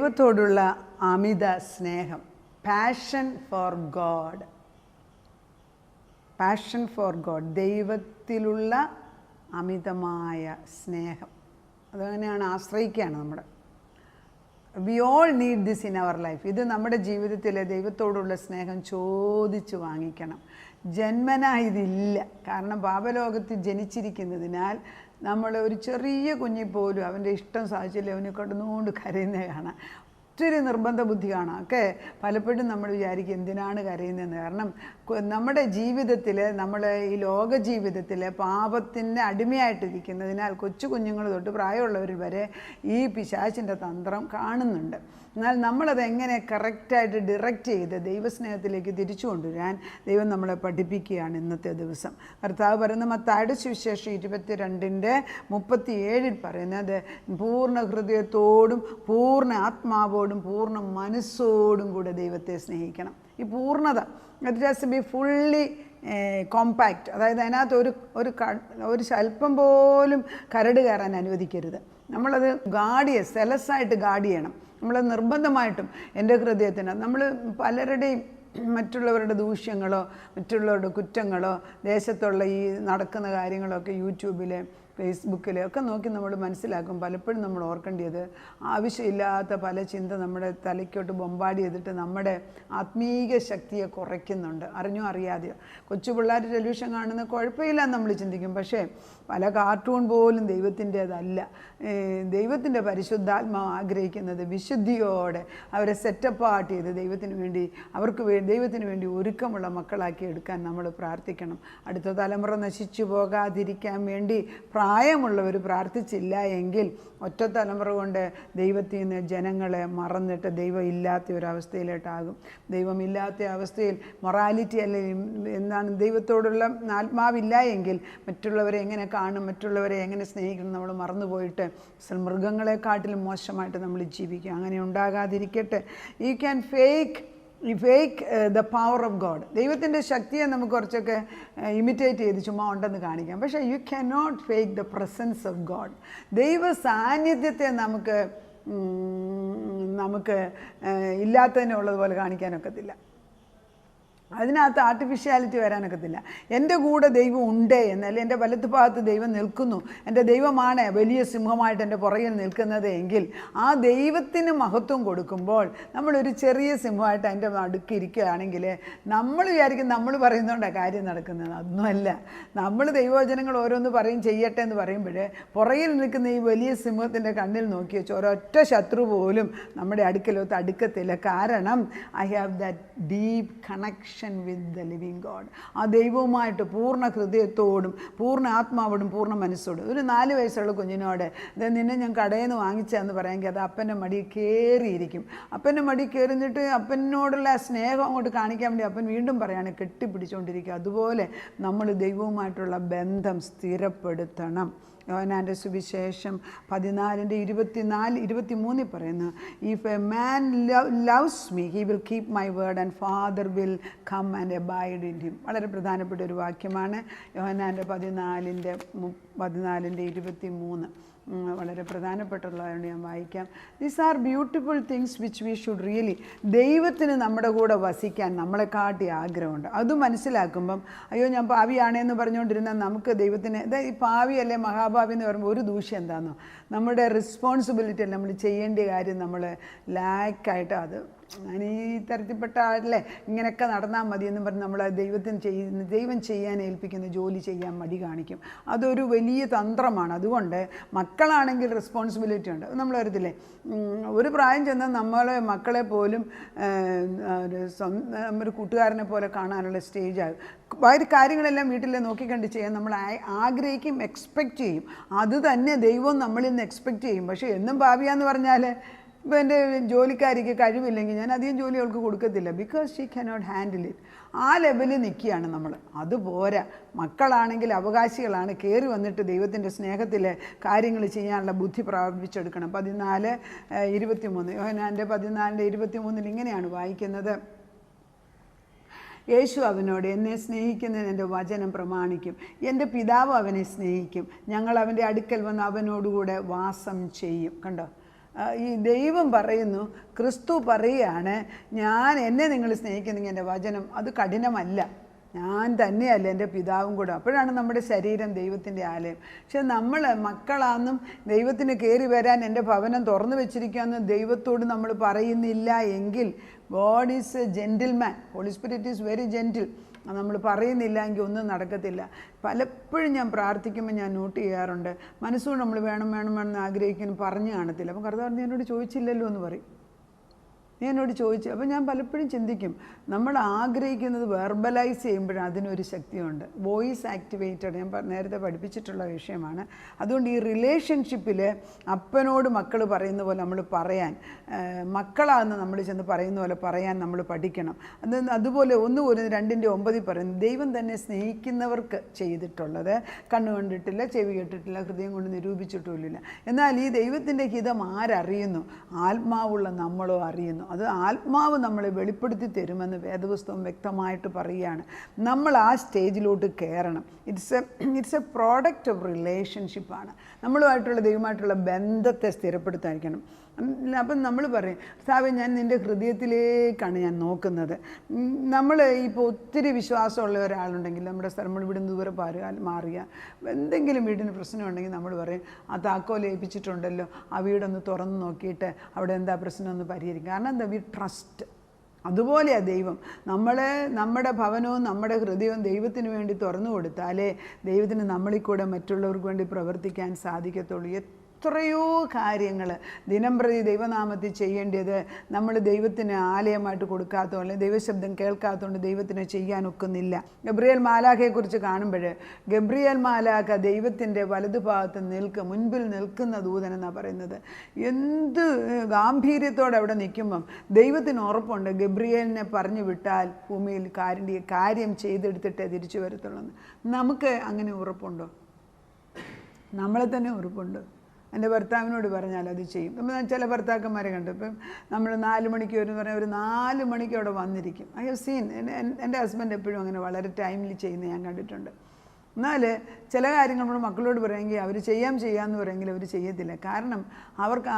ദൈവത്തോടുള്ള അമിത സ്നേഹം, passion for God. Passion for God, ദൈവത്തിലുള്ള അമിതമായ സ്നേഹം. അതങ്ങനെയാണ്, ആശ്രയിക്കുകയാണ് നമ്മുടെ. We all need this in our life. ഇത് നമ്മുടെ ജീവിതത്തിലെ ദൈവത്തോടുള്ള സ്നേഹം ചോദിച്ച് വാങ്ങിക്കണം. ജന്മനാ ഇതില്ല. കാരണം പാപലോകത്ത് ജനിച്ചിരിക്കുന്നതിനാൽ നമ്മൾ ഒരു ചെറിയ കുഞ്ഞിപ്പോലും അവൻ്റെ ഇഷ്ടം സാധിച്ചില്ല അവനെ കൊണ്ടുകൊണ്ട് കരയുന്നത് കാണാം. ഒത്തിരി നിർബന്ധ ബുദ്ധി കാണാം. ഒക്കെ പലപ്പോഴും നമ്മൾ വിചാരിക്കും എന്തിനാണ് കരയുന്നതെന്ന്. കാരണം നമ്മുടെ ജീവിതത്തിൽ, നമ്മൾ ഈ ലോക ജീവിതത്തിൽ പാപത്തിന് അടിമയായിട്ടിരിക്കുന്നതിനാൽ കൊച്ചു കുഞ്ഞുങ്ങൾ തൊട്ട് പ്രായമുള്ളവർ വരെ ഈ പിശാചിൻ്റെ തന്ത്രം കാണുന്നുണ്ട്. എന്നാൽ നമ്മളത് എങ്ങനെ കറക്റ്റായിട്ട് ഡിറക്റ്റ് ചെയ്ത് ദൈവസ്നേഹത്തിലേക്ക് തിരിച്ചു കൊണ്ടുവരാൻ ദൈവം നമ്മളെ പഠിപ്പിക്കുകയാണ് ഇന്നത്തെ ദിവസം. കർത്താവ് പറയുന്ന മത്തായിയുടെ സുവിശേഷം 22:37 പറയുന്നത്, പൂർണ്ണ ഹൃദയത്തോടും പൂർണ്ണ ആത്മാവോടും പൂർണ്ണ മനസ്സോടും കൂടെ ദൈവത്തെ സ്നേഹിക്കണം. ഈ പൂർണ്ണത, it has to be fully compact. അതായത് അതിനകത്ത് ഒരു അല്പം പോലും കരട് കയറാൻ അനുവദിക്കരുത്. നമ്മളത് സെലസായിട്ട് ഗാർഡ് ചെയ്യണം. നമ്മൾ നിർബന്ധമായിട്ടും എൻ്റെ ഹൃദയത്തിന്, നമ്മൾ പലരുടെയും മറ്റുള്ളവരുടെ ദൂഷ്യങ്ങളോ മറ്റുള്ളവരുടെ കുറ്റങ്ങളോ ദേശത്തുള്ള ഈ നടക്കുന്ന കാര്യങ്ങളൊക്കെ യൂട്യൂബിൽ ഫേസ്ബുക്കിലൊക്കെ നോക്കി നമ്മൾ മനസ്സിലാക്കും. പലപ്പോഴും നമ്മൾ ഓർക്കേണ്ടത്, ആവശ്യമില്ലാത്ത പല ചിന്ത നമ്മുടെ തലയ്ക്കോട്ട് ബൊമ്പാടി ചെയ്തിട്ട് നമ്മുടെ ആത്മീക ശക്തിയെ കുറയ്ക്കുന്നുണ്ട്, അറിഞ്ഞോ അറിയാതെയോ. കൊച്ചു പിള്ളേർ ടെലിവിഷൻ കാണുന്ന കുഴപ്പമില്ല നമ്മൾ ചിന്തിക്കും. പക്ഷേ പല കാർട്ടൂൺ പോലും ദൈവത്തിൻ്റേതല്ല. ദൈവത്തിൻ്റെ പരിശുദ്ധാത്മാവ് ആഗ്രഹിക്കുന്നത് വിശുദ്ധിയോടെ അവരെ സെറ്റപ്പാർട്ട് ചെയ്ത് ദൈവത്തിന് വേണ്ടി ഒരുക്കമുള്ള മക്കളാക്കി എടുക്കാൻ നമ്മൾ പ്രാർത്ഥിക്കണം. അടുത്ത തലമുറ നശിച്ചു പോകാതിരിക്കാൻ വേണ്ടി പ്രായമുള്ളവർ പ്രാർത്ഥിച്ചില്ല എങ്കിൽ ഒറ്റ തലമുറ കൊണ്ട് ദൈവത്തിൽ നിന്ന് ജനങ്ങളെ മറന്നിട്ട് ദൈവം ഇല്ലാത്ത ഒരവസ്ഥയിലോട്ടാകും. ദൈവമില്ലാത്ത അവസ്ഥയിൽ മൊറാലിറ്റി അല്ലെങ്കിൽ എന്താണ്, ദൈവത്തോടുള്ള ആത്മാവില്ല എങ്കിൽ മറ്റുള്ളവരെ എങ്ങനെ കാണും, മറ്റുള്ളവരെ എങ്ങനെ സ്നേഹിക്കണം നമ്മൾ മറന്നുപോയിട്ട് മൃഗങ്ങളെക്കാട്ടിലും മോശമായിട്ട് നമ്മൾ ജീവിക്കും. അങ്ങനെ ഉണ്ടാകാതിരിക്കട്ടെ. You can fake the power of God. ദൈവത്തിൻ്റെ ശക്തിയെ നമുക്ക് കുറച്ചൊക്കെ ഇമിറ്റേറ്റ് ചെയ്ത് ചുമ്മാ ഉണ്ടെന്ന് കാണിക്കാം. പക്ഷേ you can not fake the presence of God. ദൈവ സാന്നിധ്യത്തെ നമുക്ക് ഇല്ലാത്തതിനുള്ളതുപോലെ കാണിക്കാനൊക്കത്തില്ല. അതിനകത്ത് ആർട്ടിഫിഷ്യാലിറ്റി വരാനൊക്കത്തില്ല. എൻ്റെ കൂടെ ദൈവം ഉണ്ട് എന്നല്ല, എൻ്റെ വലത്ത് ഭാഗത്ത് ദൈവം നിൽക്കുന്നു, എൻ്റെ ദൈവമാണ് വലിയ സിംഹമായിട്ട് എൻ്റെ പുറകിൽ നിൽക്കുന്നത് എങ്കിൽ ആ ദൈവത്തിന് മഹത്വം കൊടുക്കുമ്പോൾ നമ്മളൊരു ചെറിയ സിംഹമായിട്ട് അതിൻ്റെ അടുക്കിരിക്കുകയാണെങ്കിൽ നമ്മൾ വിചാരിക്കും നമ്മൾ പറയുന്നതുകൊണ്ടാണ് കാര്യം നടക്കുന്നത്. അതൊന്നുമല്ല. നമ്മൾ ദൈവവചനങ്ങൾ ഓരോന്ന് ചെയ്യട്ടെ എന്ന് പറയുമ്പോൾ പുറകിൽ നിൽക്കുന്ന ഈ വലിയ സിംഹത്തിൻ്റെ കണ്ണിൽ നോക്കി വെച്ച് ഒരൊറ്റ ശത്രു പോലും നമ്മുടെ അടുക്കത്തില്ല. കാരണം I have that deep connection with the living God. ആ ദൈവവുമായിട്ട് പൂർണ്ണ ഹൃദയത്തോടും പൂർണ്ണ ആത്മാവോടും പൂർണ്ണ മനസ്സോടും. ഒരു 4 വയസ്സുള്ള കുഞ്ഞിനോട് നിന്നെ ഞാൻ കടയിൽ നിന്ന് വാങ്ങിച്ചതെന്ന് പറയാമെങ്കിൽ അത് അപ്പൻ്റെ മടി കയറിയിരിക്കും. അപ്പൻ്റെ മടി കയറിഞ്ഞിട്ട് അപ്പനോടുള്ള ആ സ്നേഹം അങ്ങോട്ട് കാണിക്കാൻ വേണ്ടി അപ്പൻ വീണ്ടും പറയാണ് കെട്ടിപ്പിടിച്ചുകൊണ്ടിരിക്കുക. അതുപോലെ നമ്മൾ ദൈവവുമായിട്ടുള്ള ബന്ധം സ്ഥിരപ്പെടുത്തണം. യോഹന്നാൻ്റെ സുവിശേഷം 14:23 പറയുന്നു, if a man loves me he will keep my word and father will come and abide in him. വളരെ പ്രധാനപ്പെട്ട ഒരു വാക്യമാണ് യോഹന്നാൻ്റെ 14:23. വളരെ പ്രധാനപ്പെട്ടുള്ളതുകൊണ്ട് ഞാൻ വായിക്കാം. These are beautiful things which we should really. ദൈവത്തിന് നമ്മുടെ കൂടെ വസിക്കാൻ നമ്മളെക്കാട്ടി ആഗ്രഹമുണ്ട്. അത് മനസ്സിലാക്കുമ്പം അയ്യോ ഞാൻ പാവിയാണേന്ന് പറഞ്ഞുകൊണ്ടിരുന്നാൽ നമുക്ക് ദൈവത്തിന് ഈ പാവി അല്ലെ മഹാഭാവി എന്ന് പറയുമ്പോൾ ഒരു ദൂഷ്യം എന്താണെന്നോ, നമ്മുടെ റെസ്പോൺസിബിലിറ്റി അല്ല, നമ്മൾ ചെയ്യേണ്ട കാര്യം നമ്മൾ ലാക്കായിട്ട് അത് ഞാൻ ഈ തരത്തിൽപ്പെട്ട ആളല്ലേ ഇങ്ങനെയൊക്കെ നടന്നാൽ മതി എന്ന് പറഞ്ഞ് നമ്മൾ ദൈവം ചെയ്യാൻ ഏൽപ്പിക്കുന്ന ജോലി ചെയ്യാൻ മടി കാണിക്കും. അതൊരു വലിയ തന്ത്രമാണ്. അതുകൊണ്ട് മക്കളാണെങ്കിൽ റെസ്പോൺസിബിലിറ്റി ഉണ്ട്. നമ്മൾ വരത്തില്ലേ, ഒരു പ്രായം ചെന്നാൽ മക്കളെ പോലും ഒരു കൂട്ടുകാരനെ പോലെ കാണാനുള്ള സ്റ്റേജാകും. കാര്യങ്ങളെല്ലാം വീട്ടിൽ നോക്കിക്കണ്ട് ചെയ്യാൻ നമ്മൾ ആഗ്രഹിക്കും, എക്സ്പെക്റ്റ് ചെയ്യും. അത് തന്നെ ദൈവം നമ്മളിൽ നിന്ന് എക്സ്പെക്റ്റ് ചെയ്യും. പക്ഷേ എന്നും ഭാവിയാന്ന് പറഞ്ഞാൽ ഇപ്പോൾ എൻ്റെ ജോലിക്കാരിക്ക് കഴിവില്ലെങ്കിൽ ഞാൻ അധികം ജോലി അവൾക്ക് കൊടുക്കത്തില്ല. Because she cannot handle it. ആ ലെവലിൽ നിൽക്കുകയാണ് നമ്മൾ. അതുപോരാ, മക്കളാണെങ്കിൽ അവകാശികളാണ്. കയറി വന്നിട്ട് ദൈവത്തിൻ്റെ സ്നേഹത്തിൽ കാര്യങ്ങൾ ചെയ്യാനുള്ള ബുദ്ധി പ്രാപിച്ചെടുക്കണം. 14:23 യോഹന്നാൻ്റെ 14:23 ഇങ്ങനെയാണ് വായിക്കുന്നത്, യേശു അവനോട്, എന്നെ സ്നേഹിക്കുന്നതിന് എൻ്റെ വചനം പ്രമാണിക്കും, എൻ്റെ പിതാവ് അവനെ സ്നേഹിക്കും, ഞങ്ങൾ അവൻ്റെ അടുക്കൽ വന്ന് അവനോടുകൂടെ വാസം ചെയ്യും. കണ്ടോ, ഈ ദൈവം പറയുന്നു, ക്രിസ്തു പറയുകയാണ്, എന്നെ നിങ്ങൾ സ്നേഹിക്കുന്നെങ്കിൽ എൻ്റെ വചനം അത് കഠിനമല്ല, ഞാൻ തന്നെയല്ല എൻ്റെ പിതാവും കൂടെ. അപ്പോഴാണ് നമ്മുടെ ശരീരം ദൈവത്തിൻ്റെ ആലയം. പക്ഷെ നമ്മൾ മക്കളാണെന്നും ദൈവത്തിന് കയറി വരാൻ എൻ്റെ ഭവനം തുറന്നു വെച്ചിരിക്കുകയെന്ന് ദൈവത്തോട് നമ്മൾ പറയുന്നില്ല എങ്കിൽ, God is a gentleman, Holy Spirit is very gentle, നമ്മൾ പറയുന്നില്ല എങ്കിൽ ഒന്നും നടക്കത്തില്ല. പലപ്പോഴും ഞാൻ പ്രാർത്ഥിക്കുമ്പോൾ ഞാൻ നോട്ട് ചെയ്യാറുണ്ട്, മനസ്സുകൊണ്ട് നമ്മൾ വേണമെന്ന് ആഗ്രഹിക്കുന്നു, പറഞ്ഞു കാണത്തില്ല. അപ്പം കർത്താവ് എന്നോട് ചോദിച്ചില്ലല്ലോ എന്ന് പറയും. നീ എന്നോട് ചോദിച്ചു. അപ്പോൾ ഞാൻ പലപ്പോഴും ചിന്തിക്കും, നമ്മൾ ആഗ്രഹിക്കുന്നത് വെർബലൈസ് ചെയ്യുമ്പോഴാണ് അതിനൊരു ശക്തിയുണ്ട്. വോയിസ് ആക്ടിവേറ്റഡ്, ഞാൻ നേരത്തെ പഠിപ്പിച്ചിട്ടുള്ള വിഷയമാണ്. അതുകൊണ്ട് ഈ റിലേഷൻഷിപ്പിൽ അപ്പനോട് മക്കൾ പറയുന്ന പോലെ നമ്മൾ പറയാൻ, മക്കളാണെന്ന് നമ്മൾ ചെന്ന് പറയുന്ന പോലെ പറയാൻ നമ്മൾ പഠിക്കണം. അതുപോലെ 1-2-9 പറയുന്നു, ദൈവം തന്നെ സ്നേഹിക്കുന്നവർക്ക് ചെയ്തിട്ടുള്ളത് കണ്ണു കണ്ടിട്ടില്ല, ചെവി കേട്ടിട്ടില്ല, ഹൃദയം കൊണ്ട് നിരൂപിച്ചിട്ടുമില്ല. എന്നാൽ ഈ ദൈവത്തിൻ്റെ ഹിതം ആരറിയുന്നു? ആത്മാവുള്ള നമ്മളോ അറിയുന്നു. അത് ആത്മാവ് നമ്മളെ വെളിപ്പെടുത്തി തരുമെന്ന് വേദപുസ്തകം വ്യക്തമായിട്ട് പറയുകയാണ്. നമ്മൾ ആ സ്റ്റേജിലോട്ട് കയറണം. ഇറ്റ്സ് എ പ്രോഡക്റ്റ് ഓഫ് റിലേഷൻഷിപ്പാണ്. നമ്മളുമായിട്ടുള്ള ദൈവമായിട്ടുള്ള ബന്ധത്തെ സ്ഥിരപ്പെടുത്താതിരിക്കണം. അപ്പം നമ്മൾ പറയും, സാവേ ഞാൻ നിൻ്റെ ഹൃദയത്തിലേക്കാണ് ഞാൻ നോക്കുന്നത്. നമ്മൾ ഇപ്പോൾ ഒത്തിരി വിശ്വാസമുള്ള ഒരാളുണ്ടെങ്കിൽ, നമ്മുടെ സ്ഥലം നമ്മൾ ഇവിടെ ദൂരെ മാറിയ എന്തെങ്കിലും വീടിന് പ്രശ്നമുണ്ടെങ്കിൽ നമ്മൾ പറയും, ആ താക്കോൽ ഏൽപ്പിച്ചിട്ടുണ്ടല്ലോ, ആ വീടൊന്ന് തുറന്ന് നോക്കിയിട്ട് അവിടെ എന്താ പ്രശ്നം ഒന്ന് പരിഹരിക്കും. കാരണം എന്താ, വി ട്രസ്റ്റ്. അതുപോലെയാണ് ദൈവം. നമ്മുടെ ഭവനവും നമ്മുടെ ഹൃദയവും ദൈവത്തിന് വേണ്ടി തുറന്നു കൊടുത്താലേ ദൈവത്തിന് നമ്മളിൽ കൂടെ മറ്റുള്ളവർക്ക് വേണ്ടി പ്രവർത്തിക്കാൻ സാധിക്കത്തുള്ളൂ. എത്രയോ കാര്യങ്ങൾ ദിനംപ്രതി ദൈവനാമത്തിൽ ചെയ്യേണ്ടത് നമ്മൾ ദൈവത്തിന് ആലയമായിട്ട് കൊടുക്കാത്തോ അല്ലെങ്കിൽ ദൈവശബ്ദം കേൾക്കാത്തതുകൊണ്ട് ദൈവത്തിന് ചെയ്യാനൊക്കുന്നില്ല. ഗബ്രിയേൽ മാലാഖയെക്കുറിച്ച് കാണുമ്പോൾ, ഗബ്രിയേൽ മാലാഖ ദൈവത്തിൻ്റെ വലതുഭാഗത്ത് മുൻപിൽ നിൽക്കുന്ന ദൂതനെന്നാണ് പറയുന്നത്. എന്ത് ഗാംഭീര്യത്തോടെ അവിടെ നിൽക്കുമ്പം ദൈവത്തിന് ഉറപ്പുണ്ട്, ഗബ്രിയേലിനെ പറഞ്ഞു വിട്ടാൽ ഭൂമിയിൽ കാര്യം ചെയ്തെടുത്തിട്ടേ തിരിച്ചു വരത്തുള്ളൂ. നമുക്ക് അങ്ങനെ ഉറപ്പുണ്ടോ? നമ്മളെ തന്നെ ഉറപ്പുണ്ട്. എൻ്റെ ഭർത്താവിനോട് പറഞ്ഞാൽ അത് ചെയ്യും. നമ്മൾ ചില ഭർത്താക്കന്മാരെ കണ്ടു, ഇപ്പം നമ്മൾ 4 മണിക്ക് വരും പറഞ്ഞാൽ ഒരു 4 മണിക്ക് അവിടെ വന്നിരിക്കും. I have seen. എൻ്റെ ഹസ്ബൻഡ് എപ്പോഴും അങ്ങനെ വളരെ ടൈംലി ചെയ്യുന്നത് ഞാൻ കണ്ടിട്ടുണ്ട്. എന്നാൽ ചില കാര്യങ്ങൾ നമ്മൾ മക്കളോട് പറയുമെങ്കിൽ അവർ ചെയ്യാമെന്ന് പറയുമെങ്കിൽ അവർ ചെയ്യത്തില്ല. കാരണം അവർക്ക്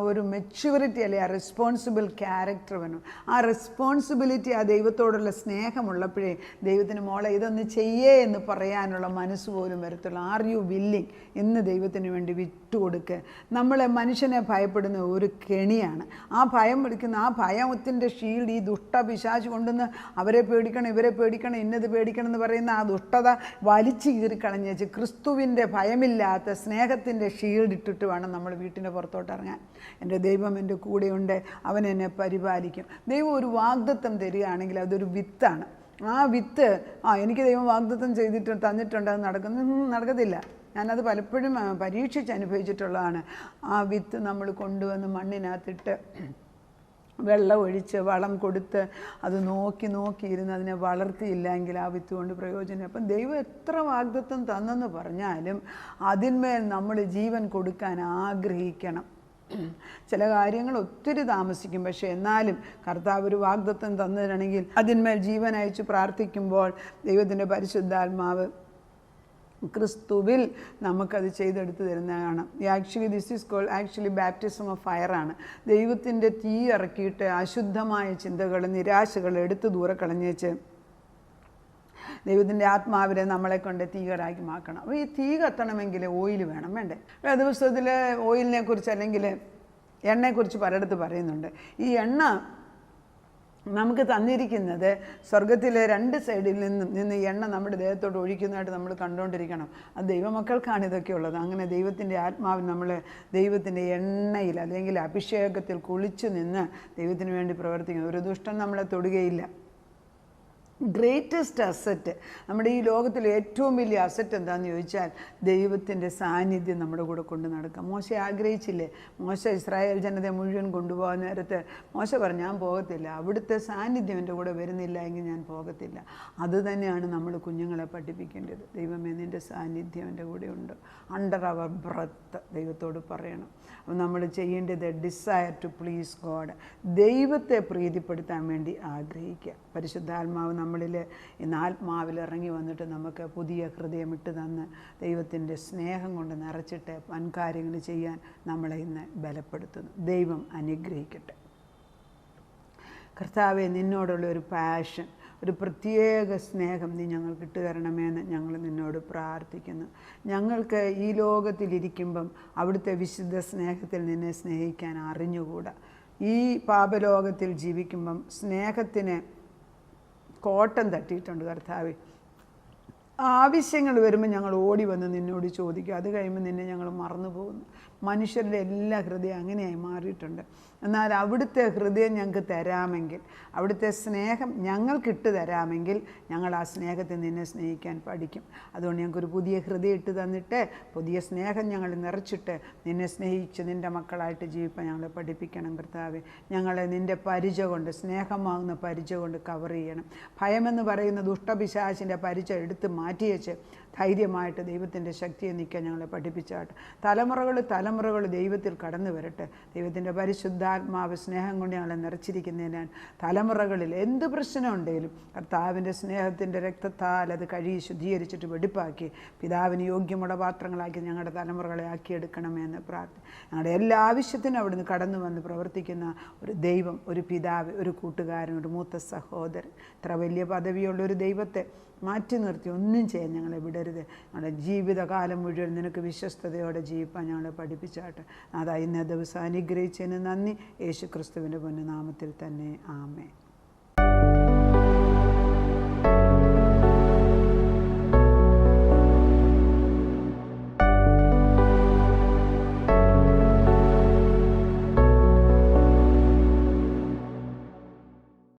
ഒരു മെച്യൂരിറ്റി അല്ലെ, ആ റെസ്പോൺസിബിൾ ക്യാരക്ടർ വേണം. ആ റെസ്പോൺസിബിലിറ്റി, ആ ദൈവത്തോടുള്ള സ്നേഹമുള്ളപ്പോഴേ ദൈവത്തിന് മോളെ ഇതൊന്ന് ചെയ്യേ എന്ന് പറയാനുള്ള മനസ്സ് പോലും വരത്തുള്ളൂ. Are you willing? ഇന്ന് ദൈവത്തിന് വേണ്ടി വിട്ടുകൊടുക്കുക. നമ്മളെ മനുഷ്യനെ ഭയപ്പെടുന്ന ഒരു കെണിയാണ്. ആ ഭയം പിടിക്കുന്ന ആ ഭയത്തിൻ്റെ ഷീൽഡ് ഈ ദുഷ്ടപിശാച് കൊണ്ടുവന്ന് അവരെ പേടിക്കണം, ഇവരെ പേടിക്കണം, ഇന്നത് പേടിക്കണം എന്ന് പറയുന്ന ആ ദുഷ്ടത വലിച്ചു കീറിക്കളഞ്ഞേച്ച് ക്രിസ്തുവിൻ്റെ ഭയമില്ലാത്ത സ്നേഹത്തിൻ്റെ ഷീൽഡ് ഇട്ടിട്ട് വേണം നമ്മൾ വീട്ടിൻ്റെ പുറത്തോട്ട് ഇറങ്ങാൻ. എൻ്റെ ദൈവം എൻ്റെ കൂടെയുണ്ട്, അവൻ എന്നെ പരിപാലിക്കും. ദൈവം ഒരു വാഗ്ദത്തം തരികയാണെങ്കിൽ അതൊരു വിത്താണ്. ആ വിത്ത്, എനിക്ക് ദൈവം വാഗ്ദത്തം തന്നിട്ടുണ്ട്, അത് നടക്കത്തില്ല. ഞാനത് പലപ്പോഴും പരീക്ഷിച്ച് അനുഭവിച്ചിട്ടുള്ളതാണ്. ആ വിത്ത് നമ്മൾ കൊണ്ടുവന്ന് മണ്ണിനകത്തിട്ട് വെള്ളം ഒഴിച്ച് വളം കൊടുത്ത് അത് നോക്കിയിരുന്ന് അതിനെ വളർത്തിയില്ലെങ്കിൽ ആ വിത്ത് കൊണ്ട് പ്രയോജനം. അപ്പം ദൈവം എത്ര വാഗ്ദത്തം തന്നെന്ന് പറഞ്ഞാലും അതിന്മേൽ നമ്മൾ ജീവൻ കൊടുക്കാൻ ആഗ്രഹിക്കണം. ചില കാര്യങ്ങൾ ഒത്തിരി താമസിക്കും, പക്ഷേ എന്നാലും കർത്താവ് ഒരു വാഗ്ദത്തം തന്നിട്ടുണ്ടെങ്കിൽ അതിന്മേൽ ജീവൻ അയച്ച് പ്രാർത്ഥിക്കുമ്പോൾ ദൈവത്തിൻ്റെ പരിശുദ്ധാത്മാവ് ക്രിസ്തുവിൽ നമുക്കത് ചെയ്തെടുത്ത് തരുന്നതാണ്. This is called baptism of ഫയറാണ്. ദൈവത്തിൻ്റെ തീ ഇറക്കിയിട്ട് അശുദ്ധമായ ചിന്തകൾ, നിരാശകൾ എടുത്ത് ദൂരെ കളഞ്ഞേച്ച് ദൈവത്തിൻ്റെ ആത്മാവിനെ നമ്മളെ കൊണ്ട് തീകരാക്കി മാക്കണം. അപ്പോൾ ഈ തീ കത്തണമെങ്കിൽ ഓയിൽ വേണ്ടേ? ദിവസത്തിൽ ഓയിലിനെ കുറിച്ച് അല്ലെങ്കിൽ എണ്ണയെക്കുറിച്ച് പലയിടത്ത് പറയുന്നുണ്ട്. ഈ എണ്ണ നമുക്ക് തന്നിരിക്കുന്നത് സ്വർഗത്തിലെ 2 സൈഡിൽ നിന്ന് എണ്ണ നമ്മുടെ ദേഹത്തോട്ട് ഒഴിക്കുന്നതായിട്ട് നമ്മൾ കണ്ടുകൊണ്ടിരിക്കണം. അത് ദൈവമക്കൾക്കാണ് ഇതൊക്കെ ഉള്ളത്. അങ്ങനെ ദൈവത്തിൻ്റെ ആത്മാവിൽ നമ്മൾ ദൈവത്തിൻ്റെ എണ്ണയിൽ അല്ലെങ്കിൽ അഭിഷേകത്തിൽ കുളിച്ചു നിന്ന് ദൈവത്തിന് വേണ്ടി പ്രവർത്തിക്കുന്നു. ഒരു ദുഷ്ടൻ നമ്മളെ തൊടുകയില്ല. ഗ്രേറ്റസ്റ്റ് അസറ്റ്, നമ്മുടെ ഈ ലോകത്തിൽ ഏറ്റവും വലിയ അസറ്റ് എന്താണെന്ന് ചോദിച്ചാൽ ദൈവത്തിൻ്റെ സാന്നിധ്യം നമ്മുടെ കൂടെ കൊണ്ട് നടക്കുക. മോശ ആഗ്രഹിച്ചില്ലേ? മോശ ഇസ്രായേൽ ജനതയെ മുഴുവൻ കൊണ്ടുപോകാൻ നേരത്ത് മോശ പറഞ്ഞു, ഞാൻ പോകത്തില്ല, അവിടുത്തെ സാന്നിധ്യം എൻ്റെ കൂടെ വരുന്നില്ല എങ്കിൽ ഞാൻ പോകത്തില്ല. അതുതന്നെയാണ് നമ്മൾ കുഞ്ഞുങ്ങളെ പഠിപ്പിക്കേണ്ടത്. ദൈവമേ, നിൻ്റെ സാന്നിധ്യം എൻ്റെ കൂടെ ഉണ്ട്, അണ്ടർ അവർ ബ്രത്ത് ദൈവത്തോട് പറയണം. അപ്പം നമ്മൾ ചെയ്യേണ്ടത് ഡിസയർ ടു പ്ലീസ് ഗോഡ്, ദൈവത്തെ പ്രീതിപ്പെടുത്താൻ വേണ്ടി ആഗ്രഹിക്കുക. പരിശുദ്ധാത്മാവ് നമ്മളിൽ ഇന്ന് ആത്മാവിൽ ഇറങ്ങി വന്നിട്ട് നമുക്ക് പുതിയ ഹൃദയം ഇട്ട് തന്ന് ദൈവത്തിൻ്റെ സ്നേഹം കൊണ്ട് നിറച്ചിട്ട് വൻകാര്യങ്ങൾ ചെയ്യാൻ നമ്മളെ ഇന്ന് ബലപ്പെടുത്തുന്നു. ദൈവം അനുഗ്രഹിക്കട്ടെ. കർത്താവെ, നിന്നോടുള്ള ഒരു പാഷൻ, ഒരു പ്രത്യേക സ്നേഹം നീ ഞങ്ങൾക്ക് ഇട്ട് തരണമെന്ന് ഞങ്ങൾ നിന്നോട് പ്രാർത്ഥിക്കുന്നു. ഞങ്ങൾക്ക് ഈ ലോകത്തിലിരിക്കുമ്പം അവിടുത്തെ വിശുദ്ധ സ്നേഹത്തിൽ നിന്നെ സ്നേഹിക്കാൻ അറിഞ്ഞുകൂടാ. ഈ പാപലോകത്തിൽ ജീവിക്കുമ്പം സ്നേഹത്തിന് കോട്ടം തട്ടിയിട്ടുണ്ട് കർത്താവെ. ആവശ്യങ്ങൾ വരുമ്പോൾ ഞങ്ങൾ ഓടി വന്ന് നിന്നോട് ചോദിക്കും. അത് കഴിയുമ്പോൾ നിന്നെ ഞങ്ങൾ മറന്നു പോകുന്നു. മനുഷ്യരുടെ എല്ലാ ഹൃദയം അങ്ങനെയായി മാറിയിട്ടുണ്ട്. എന്നാൽ അവിടുത്തെ ഹൃദയം ഞങ്ങൾക്ക് തരാമെങ്കിൽ, അവിടുത്തെ സ്നേഹം ഞങ്ങൾക്കിട്ട് തരാമെങ്കിൽ ഞങ്ങൾ ആ സ്നേഹത്തിൽ നിന്നെ സ്നേഹിക്കാൻ പഠിക്കും. അതുകൊണ്ട് ഞങ്ങൾക്കൊരു പുതിയ ഹൃദയം ഇട്ട് തന്നിട്ട് പുതിയ സ്നേഹം ഞങ്ങൾ നിറച്ചിട്ട് നിന്നെ സ്നേഹിച്ച് നിൻ്റെ മക്കളായിട്ട് ജീവിക്കാൻ ഞങ്ങളെ പഠിപ്പിക്കണം കർത്താവെ. ഞങ്ങളെ നിൻ്റെ പരിച കൊണ്ട്, സ്നേഹമാകുന്ന പരിച കൊണ്ട് കവർ ചെയ്യണം. ഭയമെന്ന് പറയുന്ന ദുഷ്ടപിശാചിൻ്റെ പരിച എടുത്ത് മാറ്റിവെച്ച് ധൈര്യമായിട്ട് ദൈവത്തിൻ്റെ ശക്തിയെ നിൽക്കാൻ ഞങ്ങളെ പഠിപ്പിച്ചാട്ടെ. തലമുറകൾ ദൈവത്തിൽ കടന്നു വരട്ടെ. ദൈവത്തിൻ്റെ പരിശുദ്ധാത്മാവ് സ്നേഹം കൊണ്ട് ഞങ്ങളെ നിറച്ചിരിക്കുന്നതിനാൽ തലമുറകളിൽ എന്ത് പ്രശ്നം ഉണ്ടെങ്കിലും കർത്താവിൻ്റെ സ്നേഹത്തിൻ്റെ രക്തത്താൽ അത് കഴുകി ശുദ്ധീകരിച്ചിട്ട് വെടിപ്പാക്കി പിതാവിന് യോഗ്യമുള്ള പാത്രങ്ങളാക്കി ഞങ്ങളുടെ തലമുറകളെ ആക്കിയെടുക്കണമെന്ന് ഞങ്ങളുടെ എല്ലാ ആവശ്യത്തിനും അവിടുന്ന് കടന്നു വന്ന് പ്രവർത്തിക്കുന്ന ഒരു ദൈവം, ഒരു പിതാവ്, ഒരു കൂട്ടുകാരൻ, ഒരു മൂത്ത സഹോദരൻ, ഇത്ര വലിയ പദവിയുള്ളൊരു ദൈവത്തെ മാറ്റി നിർത്തി ഒന്നും ചെയ്യാൻ ഞങ്ങളെ വിടരുത്. ഞങ്ങളുടെ ജീവിതകാലം മുഴുവൻ നിനക്ക് വിശ്വസ്തയോടെ ജീവിക്കാൻ ഞങ്ങളെ പഠിപ്പിച്ചാട്ടെ. അതാ ഇന്നേ ദിവസം അനുഗ്രഹിച്ചതിന് നന്ദി. യേശു ക്രിസ്തുവിൻ്റെ പൊന്നുനാമത്തിൽ തന്നെ. ആമേൻ.